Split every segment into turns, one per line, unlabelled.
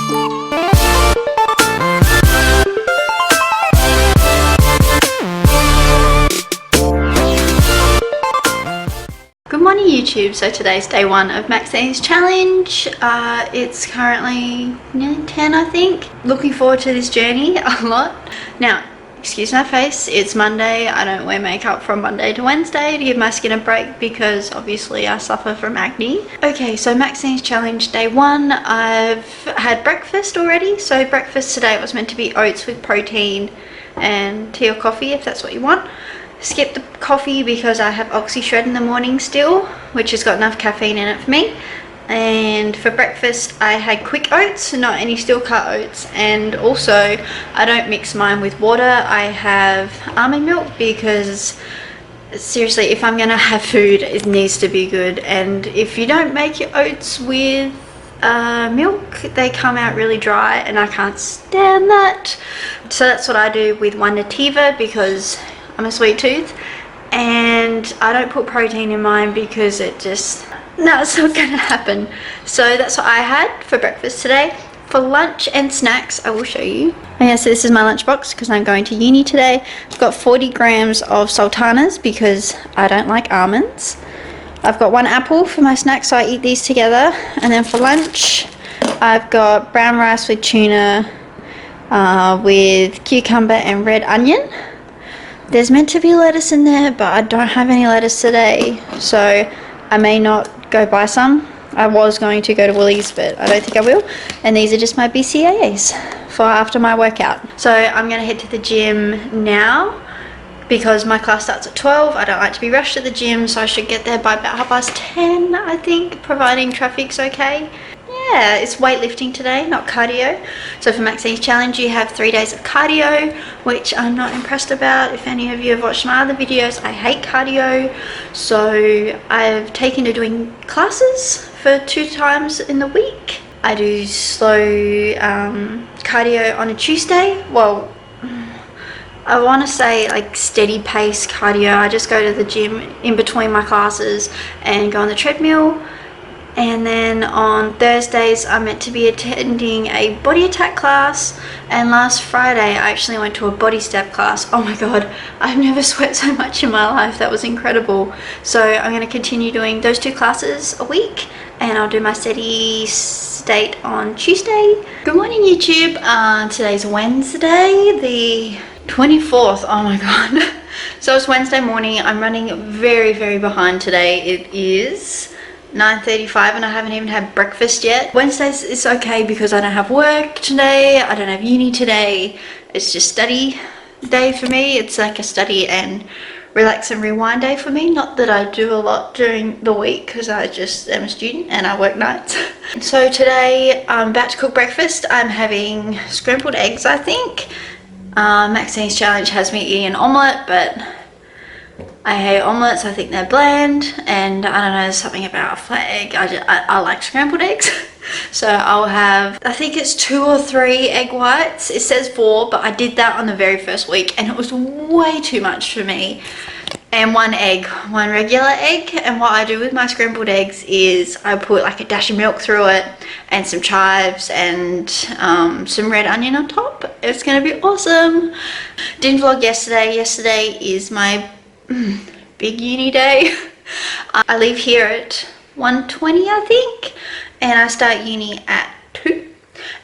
Good morning YouTube. So today's day one of Maxine's challenge. It's currently nearly 10 I think. Looking forward to this journey a lot. Now, excuse my face, it's Monday. I don't wear makeup from Monday to Wednesday to give my skin a break because obviously I suffer from acne. Okay, so Maxine's challenge day one. I've had breakfast already. So breakfast today was meant to be oats with protein and tea or coffee if that's what you want. Skip the coffee because I have Oxy Shred in the morning still, which has got enough caffeine in it for me. And for breakfast I had quick oats, not any steel cut oats, and also I don't mix mine with water. I have almond milk because seriously, if I'm gonna have food, it needs to be good, and if you don't make your oats with milk, they come out really dry and I can't stand that. So that's what I do with one Nativa because I'm a sweet tooth, and I don't put protein in mine because it just, no, it's not gonna happen. So that's what I had for breakfast today. For lunch and snacks, I will show you. Okay, so this is my lunchbox because I'm going to uni today. I've got 40 grams of sultanas because I don't like almonds. I've got one apple for my snacks, so I eat these together. And then for lunch, I've got brown rice with tuna with cucumber and red onion. There's meant to be lettuce in there, but I don't have any lettuce today, so I may not go buy some. I was going to go to Woolies, but I don't think I will. And these are just my BCAAs for after my workout. So I'm going to head to the gym now because my class starts at 12. I don't like to be rushed to the gym, so I should get there by about 10:30, I think, providing traffic's okay. Yeah, it's weightlifting today, not cardio. So for Maxine's challenge, you have 3 days of cardio, which I'm not impressed about. If any of you have watched my other videos, I hate cardio. So I've taken to doing classes for 2 times in the week. I do slow cardio on a Tuesday. Well, I want to say like steady pace cardio. I just go to the gym in between my classes and go on the treadmill. And then on Thursdays, I'm meant to be attending a body attack class. And last Friday, I actually went to a body step class. Oh my God, I've never sweat so much in my life. That was incredible. So I'm going to continue doing those 2 classes a week. And I'll do my steady state on Tuesday. Good morning, YouTube. Today's Wednesday, the 24th. Oh my God. So it's Wednesday morning. I'm running very, very behind today. It is 9:35 and I haven't even had breakfast yet. Wednesdays it's okay because I don't have work today, I don't have uni today. It's just study day for me. It's like a study and relax and rewind day for me. Not that I do a lot during the week because I just am a student and I work nights. So today I'm about to cook breakfast. I'm having scrambled eggs, I think. Maxine's challenge has me eating an omelette, but I hate omelettes. I think they're bland, and I don't know, there's something about a flat egg. I like scrambled eggs. So I'll have, I think it's 2 or 3 egg whites. It says 4, but I did that on the very first week and it was way too much for me. And 1 egg, 1 regular egg. And what I do with my scrambled eggs is I put like a dash of milk through it and some chives and some red onion on top. It's gonna be awesome. Didn't vlog yesterday. Yesterday is my big uni day. I leave here at 1:20 I think, and I start uni at 2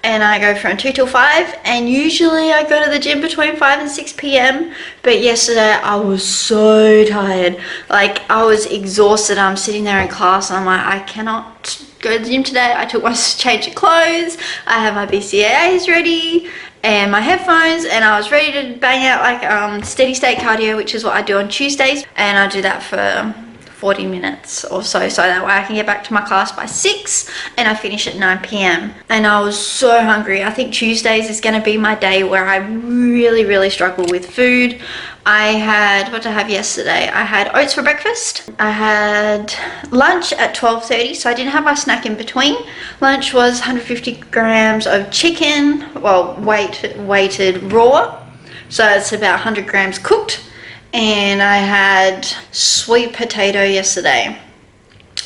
and I go from 2 till 5, and usually I go to the gym between 5 and 6 p.m. but yesterday I was so tired, like I was exhausted. I'm sitting there in class and I'm like, I cannot go to the gym today. I took my change of clothes, I have my BCAAs ready and my headphones, and I was ready to bang out like steady state cardio, which is what I do on Tuesdays, and I do that for 40 minutes or so, so that way I can get back to my class by 6 and I finish at 9 p.m. And I was so hungry. I think Tuesdays is going to be my day where I really struggle with food. I had, what did I have yesterday? I had oats for breakfast. I had lunch at 12:30, so I didn't have my snack in between. Lunch was 150 grams of chicken, well, weighted raw, so it's about 100 grams cooked. And I had sweet potato yesterday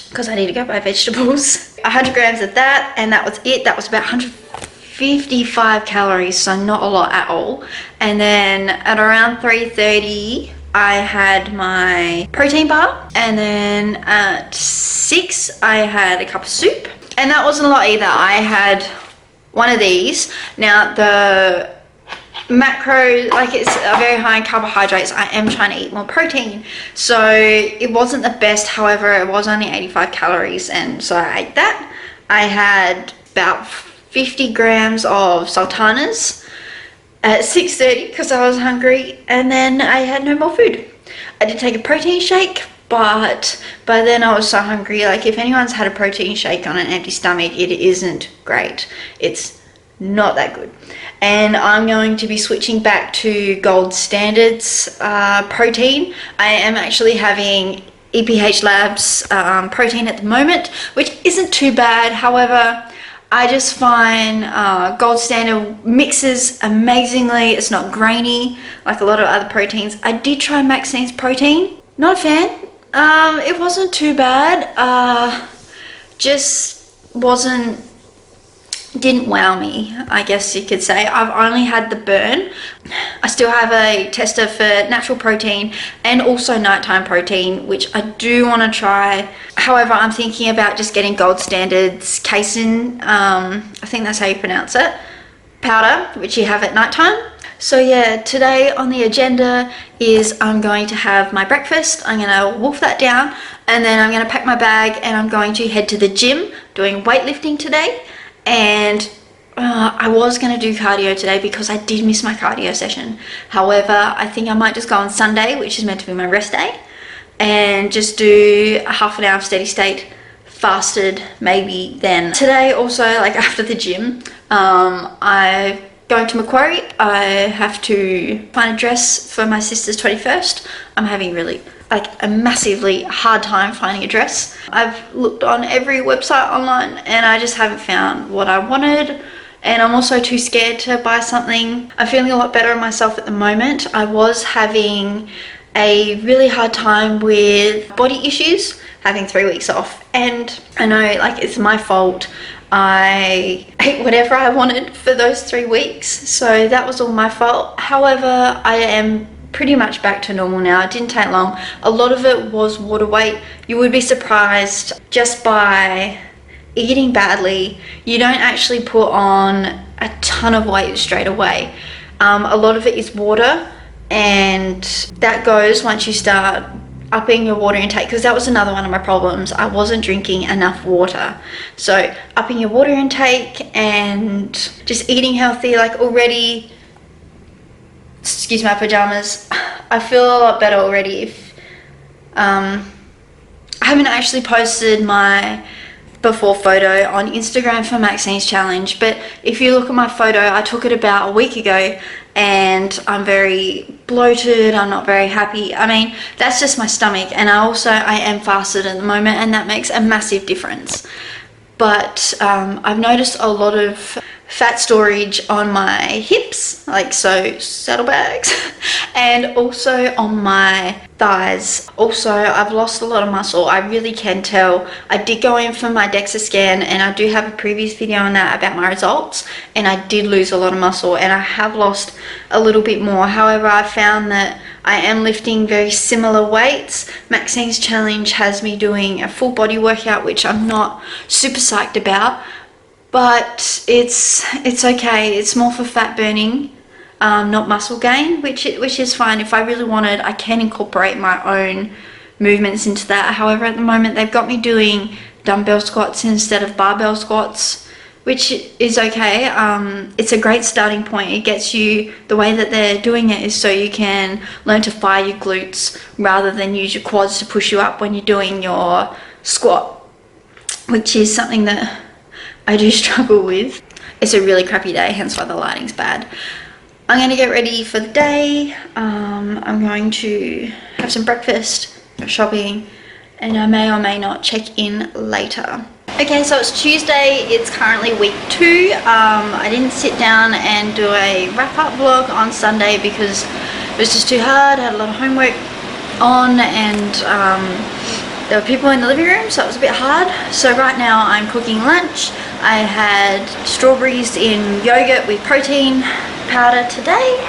because I need to go buy vegetables. 100 grams of that, and that was it. That was about 150 55 calories, so not a lot at all. And then at around 3:30 I had my protein bar, and then at 6 I had a cup of soup, and that wasn't a lot either. I had one of these. Now the macro, like, it's a very high in carbohydrates. I am trying to eat more protein, so it wasn't the best. However, it was only 85 calories, and so I ate that. I had about 50 grams of sultanas at 6:30 because I was hungry, and then I had no more food. I did take a protein shake, but by then I was so hungry. Like, if anyone's had a protein shake on an empty stomach, it isn't great. It's not that good. And I'm going to be switching back to Gold Standard's protein. I am actually having EPH Labs protein at the moment, which isn't too bad. However, I just find Gold Standard mixes amazingly. It's not grainy like a lot of other proteins. I did try Maxine's protein. Not a fan. It wasn't too bad. Just didn't wow me, I guess you could say. I've only had the burn. I still have a tester for natural protein and also nighttime protein, which I do want to try. However, I'm thinking about just getting Gold Standard's casein, I think that's how you pronounce it, powder, which you have at nighttime. So yeah, today on the agenda is I'm going to have my breakfast. I'm going to wolf that down, and then I'm going to pack my bag, and I'm going to head to the gym doing weightlifting today. And I was going to do cardio today because I did miss my cardio session. However, I think I might just go on Sunday, which is meant to be my rest day, and just do a half an hour of steady state fasted maybe then. Today also, like after the gym, I'm going to Macquarie. I have to find a dress for my sister's 21st. I'm having really a massively hard time finding a dress. I've looked on every website online and I just haven't found what I wanted, and I'm also too scared to buy something. I'm feeling a lot better in myself at the moment. I was having a really hard time with body issues, having 3 weeks off, and I know, like, it's my fault. I ate whatever I wanted for those 3 weeks, so that was all my fault. However, I am pretty much back to normal now. It didn't take long. A lot of it was water weight. You would be surprised, just by eating badly, you don't actually put on a ton of weight straight away. A lot of it is water, and that goes once you start upping your water intake, because that was another one of my problems. I wasn't drinking enough water. So upping your water intake and just eating healthy. Like, already, excuse my pajamas, I feel a lot better already. If I haven't actually posted my before photo on Instagram for Maxine's challenge, but if you look at my photo, I took it about a week ago, and I'm very bloated. I'm not very happy. I mean, that's just my stomach, and I am fasted at the moment, and that makes a massive difference. But I've noticed a lot of fat storage on my hips, like so saddlebags, and also on my thighs. Also, I've lost a lot of muscle. I really can tell. I did go in for my DEXA scan, and I do have a previous video on that about my results, and I did lose a lot of muscle, and I have lost a little bit more. However, I found that I am lifting very similar weights. Maxine's challenge has me doing a full body workout, which I'm not super psyched about, but it's okay. It's more for fat burning, not muscle gain, which is fine. If I really wanted, I can incorporate my own movements into that. However, at the moment, they've got me doing dumbbell squats instead of barbell squats, which is okay. It's a great starting point. It gets you, the way that they're doing it is so you can learn to fire your glutes rather than use your quads to push you up when you're doing your squat, which is something that I do struggle with. It's a really crappy day, hence why the lighting's bad. I'm going to get ready for the day. I'm going to have some breakfast, go shopping, and I may or may not check in later. Okay, so it's Tuesday. It's currently week 2. I didn't sit down and do a wrap-up vlog on Sunday because it was just too hard. I had a lot of homework on, and there were people in the living room, so it was a bit hard. So right now I'm cooking lunch. I had strawberries in yogurt with protein powder today.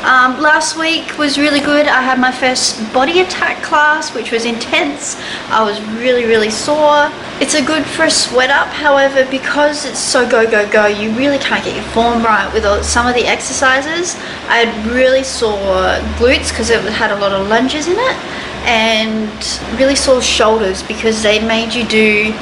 Last week was really good. I had my first body attack class, which was intense. I was really sore. It's a good for a sweat up, however, because it's so go, you really can't get your form right with some of the exercises. I had really sore glutes because it had a lot of lunges in it, and really sore shoulders because they made you do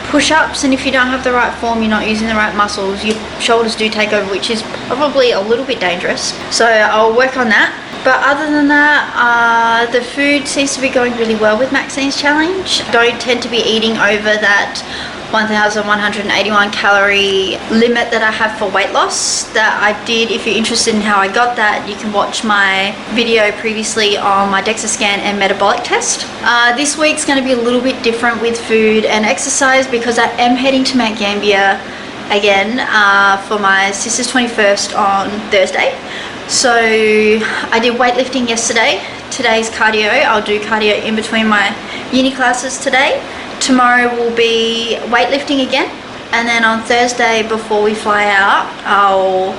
push-ups, and if you don't have the right form, you're not using the right muscles, your shoulders do take over, which is probably a little bit dangerous. So I'll work on that. But other than that, the food seems to be going really well with Maxine's challenge. Don't tend to be eating over that 1,181 calorie limit that I have for weight loss that I did. If you're interested in how I got that, you can watch my video previously on my DEXA scan and metabolic test. This week's going to be a little bit different with food and exercise because I am heading to Mount Gambier again for my sister's 21st on Thursday. So I did weightlifting yesterday. Today's cardio. I'll do cardio in between my uni classes today. Tomorrow will be weightlifting again, and then on Thursday before we fly out I'll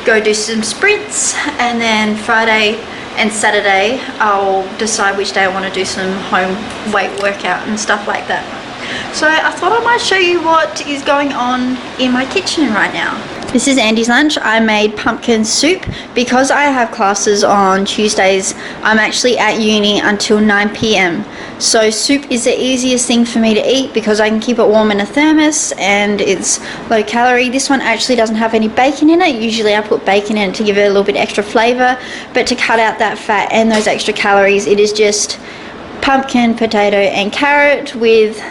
go do some sprints, and then Friday and Saturday I'll decide which day I want to do some home weight workout and stuff like that. So I thought I might show you what is going on in my kitchen right now. This is Andy's lunch. I made pumpkin soup. Because I have classes on Tuesdays, I'm actually at uni until 9 p.m. So soup is the easiest thing for me to eat because I can keep it warm in a thermos and it's low calorie. This one actually doesn't have any bacon in it. Usually I put bacon in it to give it a little bit extra flavor, but to cut out that fat and those extra calories, it is just pumpkin, potato and carrot with,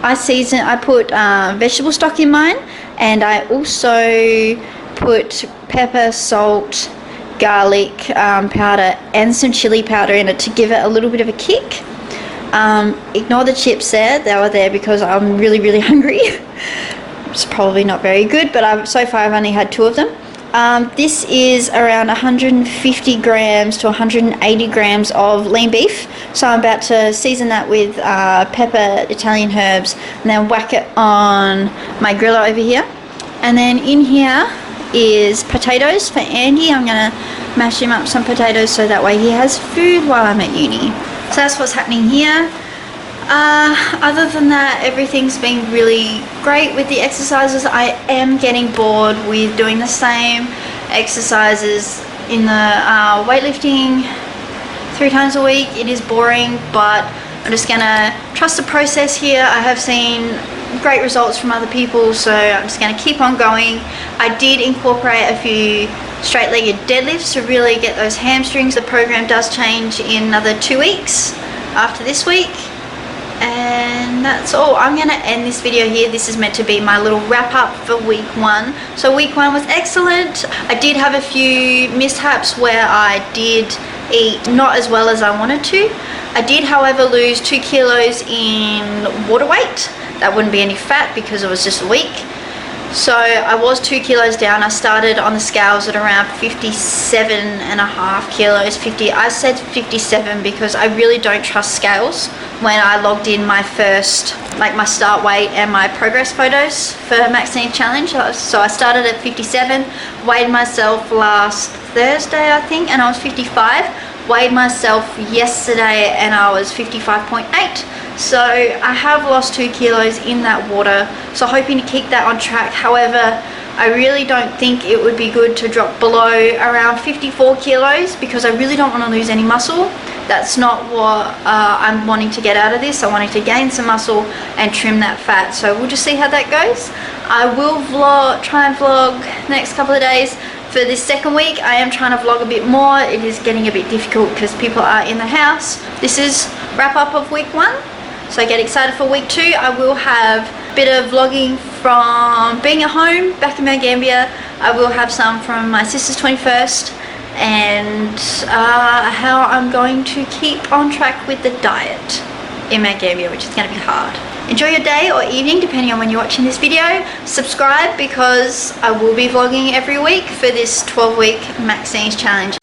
I put vegetable stock in mine, and I also put pepper, salt, garlic powder and some chili powder in it to give it a little bit of a kick. Ignore the chips there, they were there because I'm really hungry. It's probably not very good, but so far I've only had 2 of them. This is around 150 grams to 180 grams of lean beef, so I'm about to season that with pepper, Italian herbs, and then whack it on my griller over here. And then in here is potatoes for Andy. I'm gonna mash him up some potatoes so that way he has food while I'm at uni. So that's what's happening here. Other than that, everything's been really great with the exercises. I am getting bored with doing the same exercises in the weightlifting 3 times a week. It is boring, but I'm just gonna trust the process here. I have seen great results from other people, so I'm just gonna keep on going. I did incorporate a few straight-legged deadlifts to really get those hamstrings. The program does change in another 2 weeks after this week. And that's all. I'm going to end this video here. This is meant to be my little wrap up for week 1. So week 1 was excellent. I did have a few mishaps where I did eat not as well as I wanted to. I did, however, lose 2 kilos in water weight. That wouldn't be any fat because it was just a week. So I was 2 kilos down. I started on the scales at around 57.5 kilos. I said 57 because I really don't trust scales when I logged in my first, like my start weight and my progress photos for Maxine challenge. So I started at 57, weighed myself last Thursday I think, and I was 55. Weighed myself yesterday and I was 55.8. So I have lost 2 kilos in that water, so hoping to keep that on track. However, I really don't think it would be good to drop below around 54 kilos because I really don't want to lose any muscle. That's not what I'm wanting to get out of this. I'm wanting to gain some muscle and trim that fat. So we'll just see how that goes. I will try and vlog next couple of days. For this second week, I am trying to vlog a bit more. It is getting a bit difficult because people are in the house. This is wrap up of week 1. So get excited for week 2. I will have a bit of vlogging from being at home back in Mount Gambier. I will have some from my sister's 21st and how I'm going to keep on track with the diet in Mount Gambier, which is going to be hard. Enjoy your day or evening depending on when you're watching this video. Subscribe because I will be vlogging every week for this 12-week Maxine's challenge.